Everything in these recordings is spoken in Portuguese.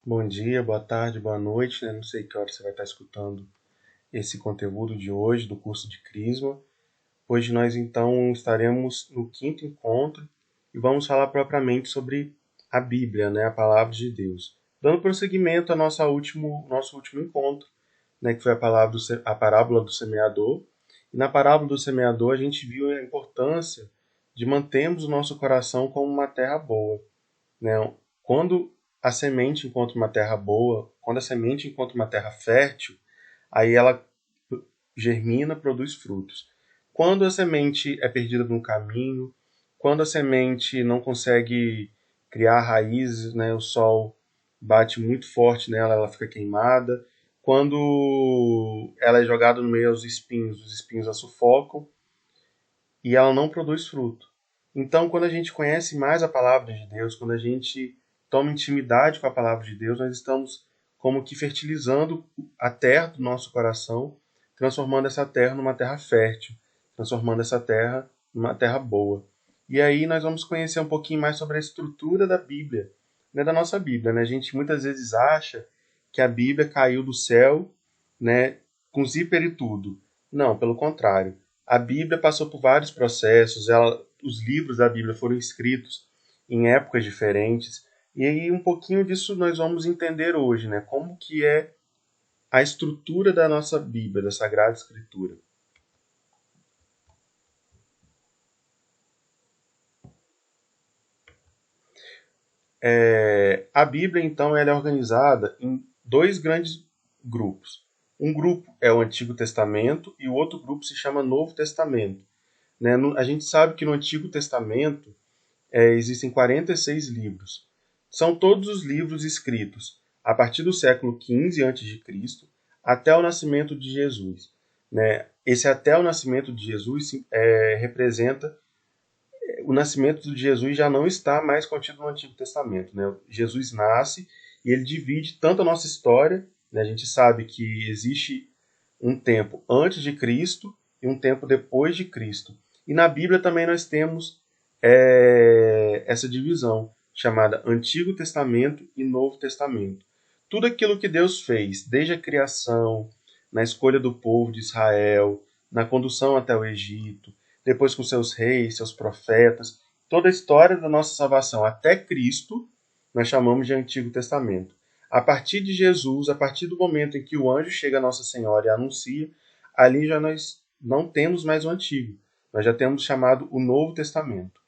Bom dia, boa tarde, boa noite, né? Não sei que hora você vai estar escutando esse conteúdo de hoje do curso de Crisma. Hoje nós então estaremos no quinto encontro e vamos falar propriamente sobre a Bíblia, né? A Palavra de Deus. Dando prosseguimento ao nosso último encontro, né? Que foi a parábola do semeador. E na parábola do semeador a gente viu a importância de mantermos o nosso coração como uma terra boa, né? Quando a semente encontra uma terra boa, quando a semente encontra uma terra fértil, aí ela germina, produz frutos. Quando a semente é perdida no caminho, quando a semente não consegue criar raízes, né, o sol bate muito forte nela, ela fica queimada. Quando ela é jogada no meio aos espinhos, os espinhos a sufocam e ela não produz fruto. Então, quando a gente conhece mais a palavra de Deus, quando a gente toma intimidade com a palavra de Deus, nós estamos como que fertilizando a terra do nosso coração, transformando essa terra numa terra fértil, transformando essa terra numa terra boa. E aí nós vamos conhecer um pouquinho mais sobre a estrutura da Bíblia, né, da nossa Bíblia. Né? A gente muitas vezes acha que a Bíblia caiu do céu, né, com zíper e tudo. Não, pelo contrário. A Bíblia passou por vários processos, os livros da Bíblia foram escritos em épocas diferentes, e aí um pouquinho disso nós vamos entender hoje, né? Como que é a estrutura da nossa Bíblia, da Sagrada Escritura. A Bíblia, então, ela é organizada em dois grandes grupos. Um grupo é o Antigo Testamento e o outro grupo se chama Novo Testamento. Né? A gente sabe que no Antigo Testamento existem 46 livros. São todos os livros escritos a partir do século XV a.C. até o nascimento de Jesus. Né? Esse até o nascimento de Jesus representa o nascimento de Jesus já não está mais contido no Antigo Testamento. Né? Jesus nasce e ele divide tanto a nossa história, né? A gente sabe que existe um tempo antes de Cristo e um tempo depois de Cristo. E na Bíblia também nós temos essa divisão, chamada Antigo Testamento e Novo Testamento. Tudo aquilo que Deus fez, desde a criação, na escolha do povo de Israel, na condução até o Egito, depois com seus reis, seus profetas, toda a história da nossa salvação até Cristo, nós chamamos de Antigo Testamento. A partir de Jesus, a partir do momento em que o anjo chega a Nossa Senhora e anuncia, ali já nós não temos mais o Antigo, nós já temos chamado o Novo Testamento.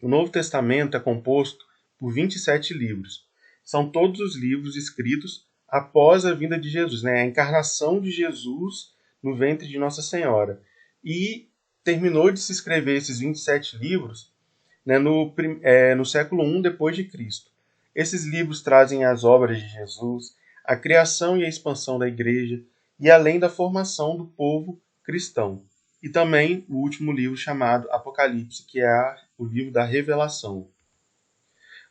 O Novo Testamento é composto por 27 livros. São todos os livros escritos após a vinda de Jesus, né? A encarnação de Jesus no ventre de Nossa Senhora. E terminou de se escrever esses 27 livros, né, no século I depois de Cristo. Esses livros trazem as obras de Jesus, a criação e a expansão da igreja, e além da formação do povo cristão. E também o último livro chamado Apocalipse, que é o livro da revelação.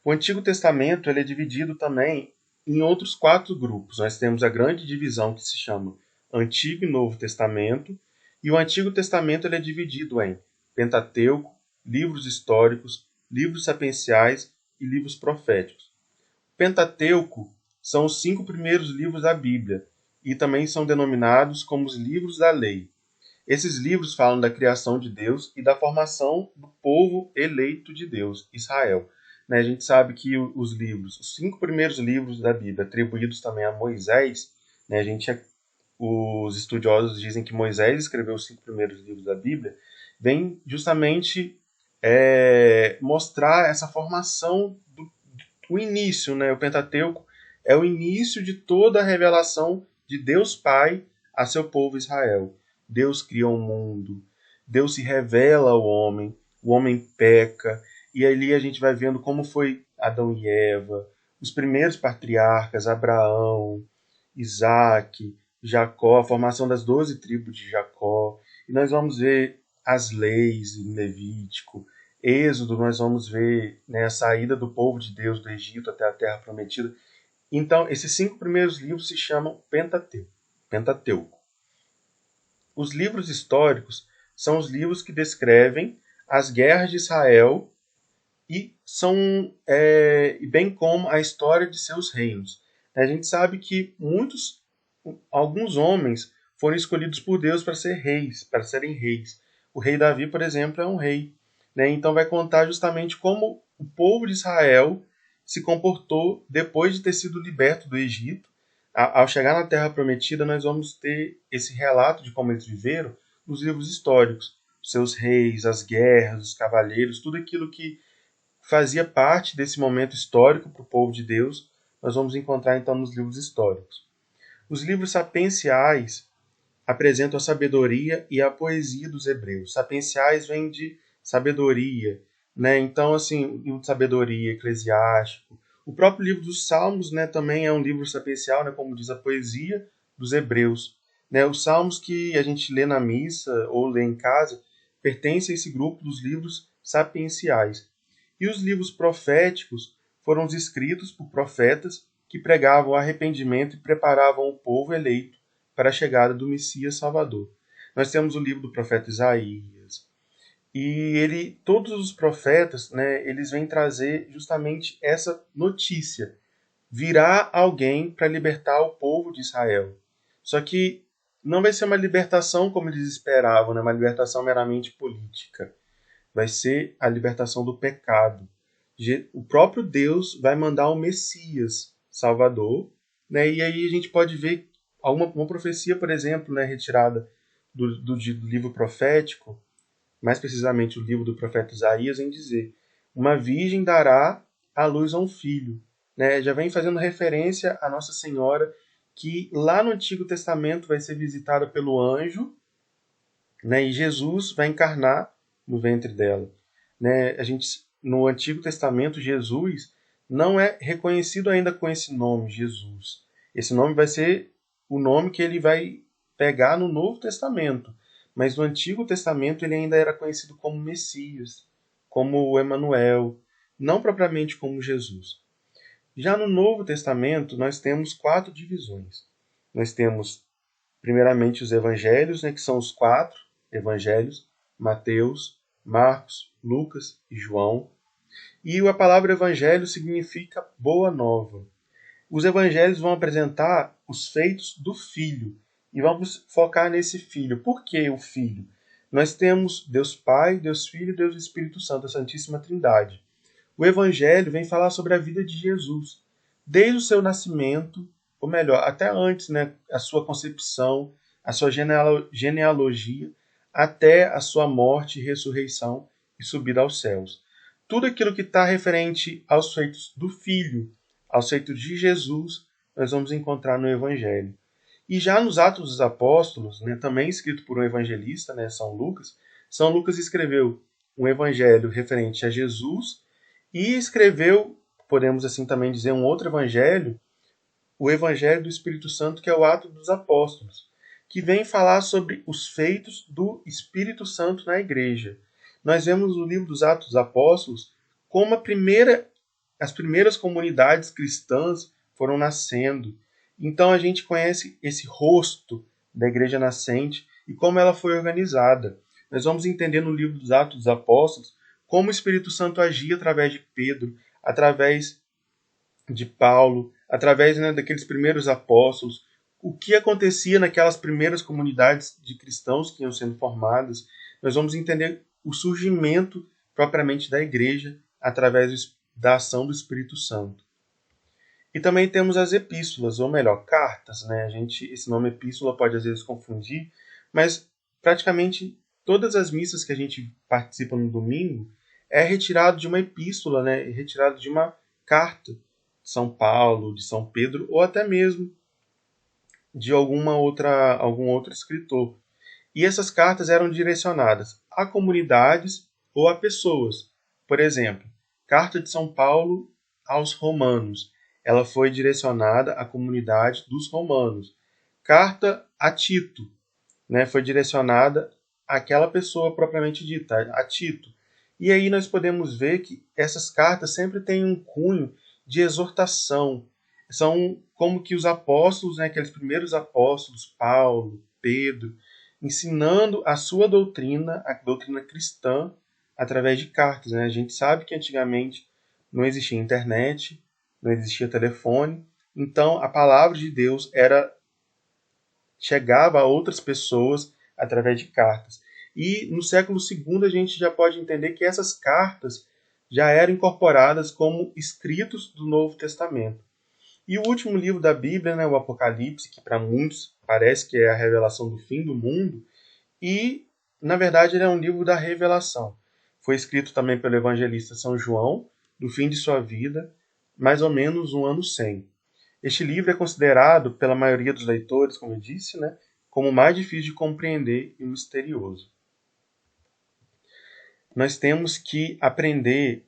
O Antigo Testamento ele é dividido também em outros 4 grupos. Nós temos a grande divisão que se chama Antigo e Novo Testamento, e o Antigo Testamento ele é dividido em Pentateuco, livros históricos, livros sapienciais e livros proféticos. O Pentateuco são os 5 primeiros livros da Bíblia e também são denominados como os livros da lei. Esses livros falam da criação de Deus e da formação do povo eleito de Deus, Israel. Né, a gente sabe que os 5 primeiros livros da Bíblia, atribuídos também a Moisés, né, os estudiosos dizem que Moisés escreveu os 5 primeiros livros da Bíblia, vem justamente mostrar essa formação o início, né? O Pentateuco é o início de toda a revelação de Deus Pai a seu povo Israel. Deus cria o mundo, Deus se revela ao homem, o homem peca, e ali a gente vai vendo como foi Adão e Eva, os primeiros patriarcas, Abraão, Isaac, Jacó, a formação das 12 tribos de Jacó, e nós vamos ver as leis em Levítico, Êxodo, nós vamos ver, né, a saída do povo de Deus do Egito até a Terra Prometida. Então, esses 5 primeiros livros se chamam Pentateuco. Os livros históricos são os livros que descrevem as guerras de Israel e são bem como a história de seus reinos. A gente sabe que alguns homens foram escolhidos por Deus para serem reis. O rei Davi, por exemplo, é um rei, né? Então vai contar justamente como o povo de Israel se comportou depois de ter sido liberto do Egito. Ao chegar na Terra Prometida, nós vamos ter esse relato de como eles viveram nos livros históricos. Seus reis, as guerras, os cavaleiros, tudo aquilo que fazia parte desse momento histórico para o povo de Deus, nós vamos encontrar então nos livros históricos. Os livros sapienciais apresentam a sabedoria e a poesia dos hebreus. Sapienciais vem de sabedoria, né? Então, assim, o livro de sabedoria, eclesiástico. O próprio livro dos Salmos, né, também é um livro sapiencial, né, como diz a poesia dos hebreus. Né? Os Salmos que a gente lê na missa ou lê em casa pertencem a esse grupo dos livros sapienciais. E os livros proféticos foram os escritos por profetas que pregavam arrependimento e preparavam o povo eleito para a chegada do Messias Salvador. Nós temos o livro do profeta Isaías, e todos os profetas, né, eles vêm trazer justamente essa notícia: virá alguém para libertar o povo de Israel. Só que não vai ser uma libertação como eles esperavam, né, uma libertação meramente política. Vai ser a libertação do pecado. O próprio Deus vai mandar o Messias Salvador, né? E aí a gente pode ver uma profecia, por exemplo, né, retirada do livro profético, mais precisamente o livro do profeta Isaías, em dizer: uma virgem dará à luz a um filho. Né? Já vem fazendo referência a Nossa Senhora, que lá no Antigo Testamento vai ser visitada pelo anjo, né? E Jesus vai encarnar no ventre dela. Né? No Antigo Testamento, Jesus não é reconhecido ainda com esse nome, Jesus. Esse nome vai ser o nome que ele vai pegar no Novo Testamento. Mas no Antigo Testamento ele ainda era conhecido como Messias, como Emanuel, não propriamente como Jesus. Já no Novo Testamento, nós temos 4 divisões. Nós temos, primeiramente, os evangelhos, né, que são os 4 evangelhos: Mateus, Marcos, Lucas e João. E a palavra evangelho significa boa nova. Os evangelhos vão apresentar os feitos do Filho. E vamos focar nesse Filho. Por que o Filho? Nós temos Deus Pai, Deus Filho e Deus Espírito Santo, a Santíssima Trindade. O Evangelho vem falar sobre a vida de Jesus, desde o seu nascimento, ou melhor, até antes, né, a sua concepção, a sua genealogia, até a sua morte, ressurreição e subida aos céus. Tudo aquilo que está referente aos feitos do Filho, aos feitos de Jesus, nós vamos encontrar no Evangelho. E já nos Atos dos Apóstolos, né, também escrito por um evangelista, né, São Lucas escreveu um evangelho referente a Jesus e escreveu, podemos assim também dizer, um outro evangelho, o Evangelho do Espírito Santo, que é o Atos dos Apóstolos, que vem falar sobre os feitos do Espírito Santo na igreja. Nós vemos no livro dos Atos dos Apóstolos como as primeiras comunidades cristãs foram nascendo. Então a gente conhece esse rosto da igreja nascente e como ela foi organizada. Nós vamos entender no livro dos Atos dos Apóstolos como o Espírito Santo agia através de Pedro, através de Paulo, através, né, daqueles primeiros apóstolos, o que acontecia naquelas primeiras comunidades de cristãos que iam sendo formadas. Nós vamos entender o surgimento propriamente da igreja através da ação do Espírito Santo. E também temos as epístolas, ou melhor, cartas. Né? Esse nome epístola pode às vezes confundir, mas praticamente todas as missas que a gente participa no domingo é retirado de uma epístola, né? É retirado de uma carta de São Paulo, de São Pedro, ou até mesmo de algum outro escritor. E essas cartas eram direcionadas a comunidades ou a pessoas. Por exemplo, Carta de São Paulo aos Romanos. Ela foi direcionada à comunidade dos romanos. Carta a Tito, né, foi direcionada àquela pessoa propriamente dita, a Tito. E aí nós podemos ver que essas cartas sempre têm um cunho de exortação. São como que os apóstolos, né, aqueles primeiros apóstolos, Paulo, Pedro, ensinando a sua doutrina, a doutrina cristã, através de cartas, né? A gente sabe que antigamente não existia internet, não existia telefone, então a palavra de Deus chegava a outras pessoas através de cartas. E no século II a gente já pode entender que essas cartas já eram incorporadas como escritos do Novo Testamento. E o último livro da Bíblia, né, o Apocalipse, que para muitos parece que é a revelação do fim do mundo, e na verdade ele é um livro da revelação. Foi escrito também pelo evangelista São João, do fim de sua vida, mais ou menos no ano 100. Este livro é considerado, pela maioria dos leitores, como eu disse, né, como o mais difícil de compreender e misterioso. Nós temos que aprender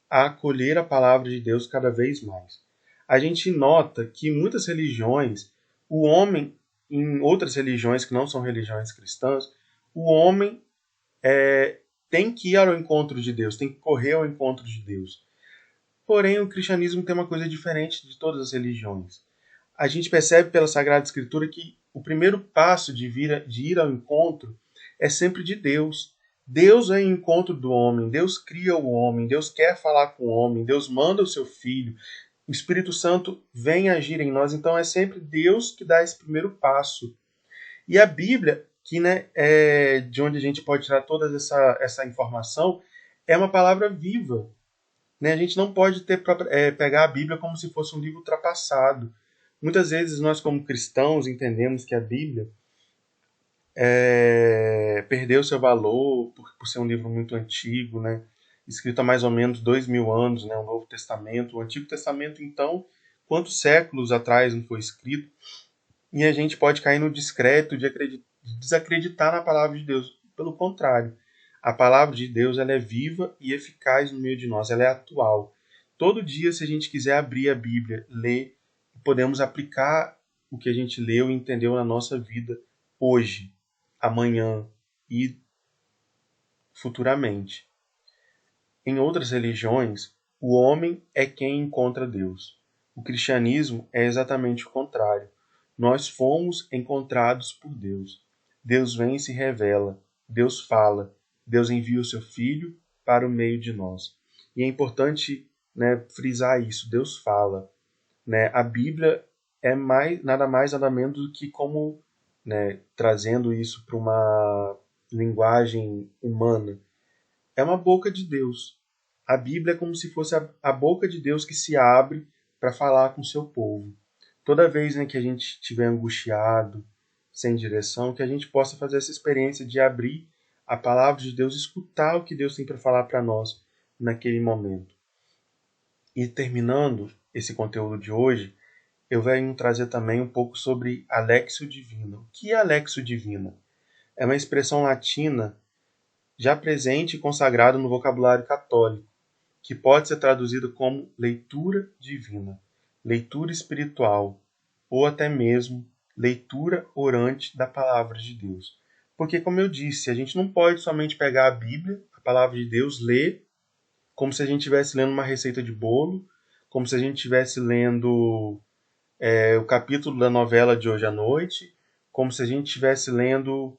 a acolher a palavra de Deus cada vez mais. A gente nota que em muitas religiões, o homem, em outras religiões que não são religiões cristãs, o homem tem que ir ao encontro de Deus, tem que correr ao encontro de Deus. Porém, o cristianismo tem uma coisa diferente de todas as religiões. A gente percebe pela Sagrada Escritura que o primeiro passo de ir ao encontro é sempre de Deus. Deus é o encontro do homem, Deus cria o homem, Deus quer falar com o homem, Deus manda o seu Filho, o Espírito Santo vem agir em nós, então é sempre Deus que dá esse primeiro passo. E a Bíblia, que né, é de onde a gente pode tirar toda essa informação, é uma palavra viva. Né? A gente não pode pegar a Bíblia como se fosse um livro ultrapassado. Muitas vezes nós, como cristãos, entendemos que a Bíblia perdeu seu valor por ser um livro muito antigo, né? Escrito há mais ou menos 2000 anos, né? O Novo Testamento. O Antigo Testamento, então, quantos séculos atrás não foi escrito? E a gente pode cair no discreto de desacreditar na palavra de Deus. Pelo contrário, a palavra de Deus ela é viva e eficaz no meio de nós, ela é atual. Todo dia, se a gente quiser abrir a Bíblia, ler, podemos aplicar o que a gente leu e entendeu na nossa vida hoje, amanhã e futuramente. Em outras religiões, o homem é quem encontra Deus. O cristianismo é exatamente o contrário. Nós fomos encontrados por Deus. Deus vem e se revela. Deus fala. Deus envia o seu Filho para o meio de nós. E é importante, né, frisar isso. Deus fala. Né? A Bíblia é nada mais, nada menos do que como, né, trazendo isso para uma linguagem humana. É uma boca de Deus. A Bíblia é como se fosse a boca de Deus que se abre para falar com o seu povo. Toda vez, né, que a gente estiver angustiado, sem direção, que a gente possa fazer essa experiência de abrir a palavra de Deus, escutar o que Deus tem para falar para nós naquele momento. E terminando esse conteúdo de hoje, eu venho trazer também um pouco sobre a Léxio Divina. O que é a Léxio Divina? É uma expressão latina já presente e consagrada no vocabulário católico, que pode ser traduzida como leitura divina, leitura espiritual, ou até mesmo leitura orante da palavra de Deus. Porque, como eu disse, a gente não pode somente pegar a Bíblia, a palavra de Deus, ler como se a gente estivesse lendo uma receita de bolo, como se a gente estivesse lendo o capítulo da novela de hoje à noite, como se a gente estivesse lendo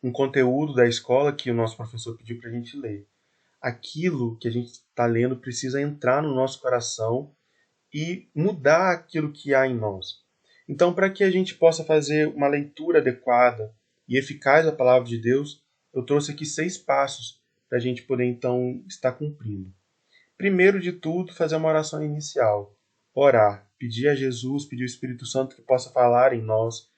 um conteúdo da escola que o nosso professor pediu para a gente ler. Aquilo que a gente está lendo precisa entrar no nosso coração e mudar aquilo que há em nós. Então, para que a gente possa fazer uma leitura adequada e eficaz da palavra de Deus, eu trouxe aqui 6 passos para a gente poder, então, estar cumprindo. Primeiro de tudo, fazer uma oração inicial. Orar, pedir a Jesus, pedir ao Espírito Santo que possa falar em nós,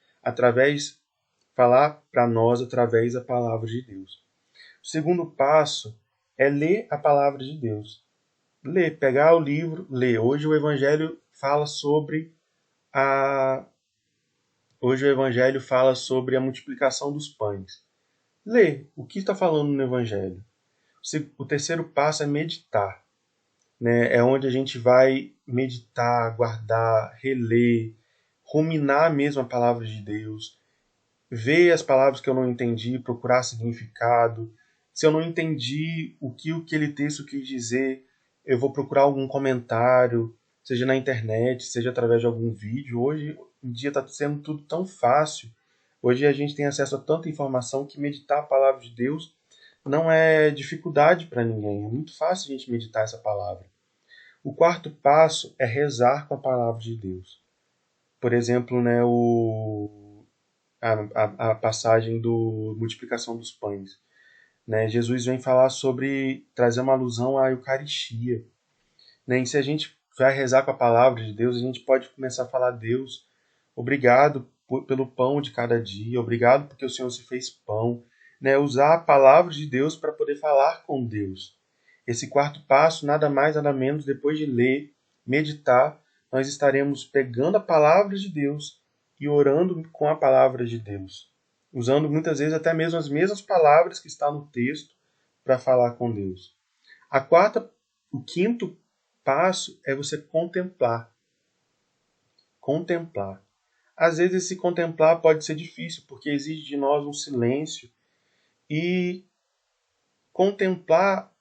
falar para nós através da palavra de Deus. O segundo passo é ler a palavra de Deus. Ler, pegar o livro, ler. Hoje o Evangelho fala sobre a multiplicação dos pães. Ler o que está falando no Evangelho. O terceiro passo é meditar. Né? É onde a gente vai meditar, guardar, reler, ruminar mesmo a palavra de Deus, ver as palavras que eu não entendi, procurar significado. Se eu não entendi o que aquele texto quis dizer, eu vou procurar algum comentário, seja na internet, seja através de algum vídeo. Hoje em dia está sendo tudo tão fácil. Hoje a gente tem acesso a tanta informação que meditar a palavra de Deus não é dificuldade para ninguém, é muito fácil a gente meditar essa palavra. O quarto passo é rezar com a palavra de Deus. Por exemplo, né, a passagem do multiplicação dos pães. Né? Jesus vem falar sobre trazer uma alusão à Eucaristia. Né? E se a gente vai rezar com a palavra de Deus, a gente pode começar a falar: Deus, obrigado pelo pão de cada dia, obrigado porque o Senhor se fez pão. Né? Usar a palavra de Deus para poder falar com Deus. Esse quarto passo, nada mais, nada menos, depois de ler, meditar, nós estaremos pegando a palavra de Deus e orando com a palavra de Deus. Usando muitas vezes até mesmo as mesmas palavras que está no texto para falar com Deus. O quinto passo é você contemplar. Contemplar. Às vezes esse contemplar pode ser difícil, porque exige de nós um silêncio. E contemplar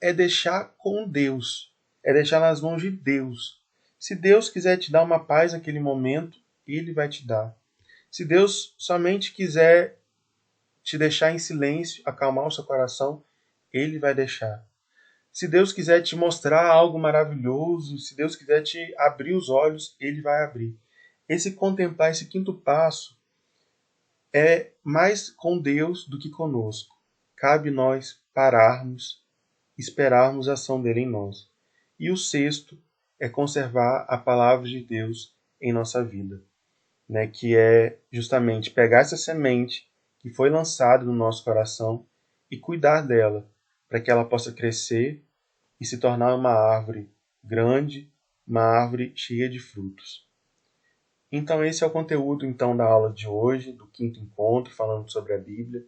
é deixar com Deus, é deixar nas mãos de Deus. Se Deus quiser te dar uma paz naquele momento, Ele vai te dar. Se Deus somente quiser te deixar em silêncio, acalmar o seu coração, Ele vai deixar. Se Deus quiser te mostrar algo maravilhoso, se Deus quiser te abrir os olhos, Ele vai abrir. Esse contemplar, esse quinto passo, é mais com Deus do que conosco. Cabe nós pararmos, esperarmos a ação dele em nós. E o sexto é conservar a palavra de Deus em nossa vida, né? Que é justamente pegar essa semente que foi lançada no nosso coração e cuidar dela, para que ela possa crescer e se tornar uma árvore grande, uma árvore cheia de frutos. Então esse é o conteúdo então da aula de hoje, do quinto encontro, falando sobre a Bíblia.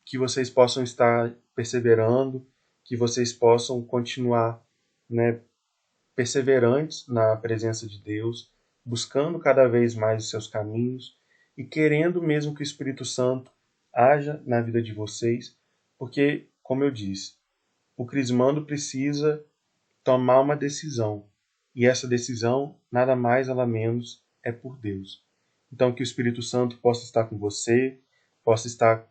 Que vocês possam estar perseverando, que vocês possam continuar, né, perseverantes na presença de Deus, buscando cada vez mais os seus caminhos e querendo mesmo que o Espírito Santo haja na vida de vocês, porque, como eu disse, o crismando precisa tomar uma decisão, e essa decisão, nada mais, nada menos, é por Deus. Então, que o Espírito Santo possa estar com você, possa estar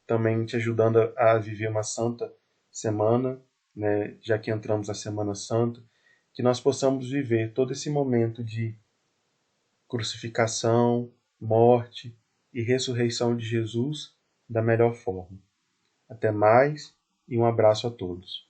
também te ajudando a viver uma santa semana, né, já que entramos na Semana Santa, que nós possamos viver todo esse momento de crucificação, morte e ressurreição de Jesus da melhor forma. Até mais e um abraço a todos.